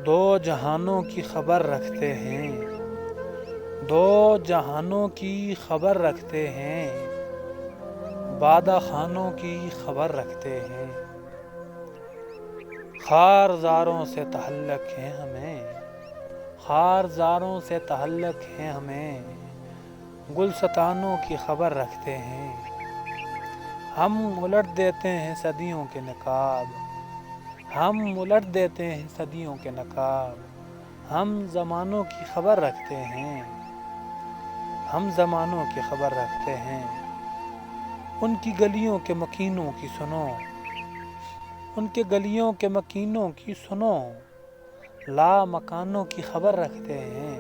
دو جہانوں کی خبر رکھتے ہیں، دو جہانوں کی خبر رکھتے ہیں، بادہ خانوں کی خبر رکھتے ہیں۔ خارزاروں سے تعلق ہے ہمیں، خارزاروں سے تعلق ہے ہمیں، گلستانوں کی خبر رکھتے ہیں۔ ہم الٹ دیتے ہیں صدیوں کے نقاب، ہم الٹ دیتے ہیں صدیوں کے نقاب، ہم زمانوں کی خبر رکھتے ہیں، ہم زمانوں کی خبر رکھتے ہیں۔ ان کی گلیوں کے مکینوں کی سنو، ان کے گلیوں کے مکینوں کی سنو، لا مکانوں کی خبر رکھتے ہیں،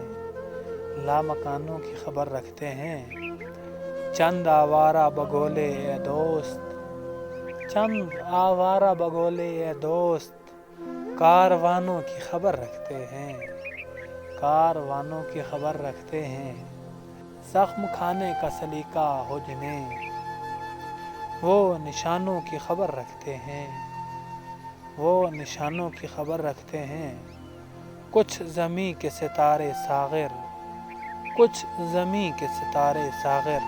لا مکانوں کی خبر رکھتے ہیں۔ چند آوارہ بگولے اے دوست، چند آوارہ بگولے اے دوست، کاروانوں کی خبر رکھتے ہیں، کاروانوں کی خبر رکھتے ہیں۔ زخم کھانے کا سلیقہ ہو جنہیں، وہ نشانوں کی خبر رکھتے ہیں، وہ نشانوں کی خبر رکھتے ہیں۔ کچھ زمیں کے ستارے ساغر، کچھ زمیں کے ستارے ساغر،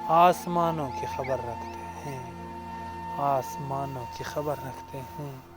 آسمانوں کی خبر رکھتے ہیں، آسمانوں کی خبر رکھتے ہیں۔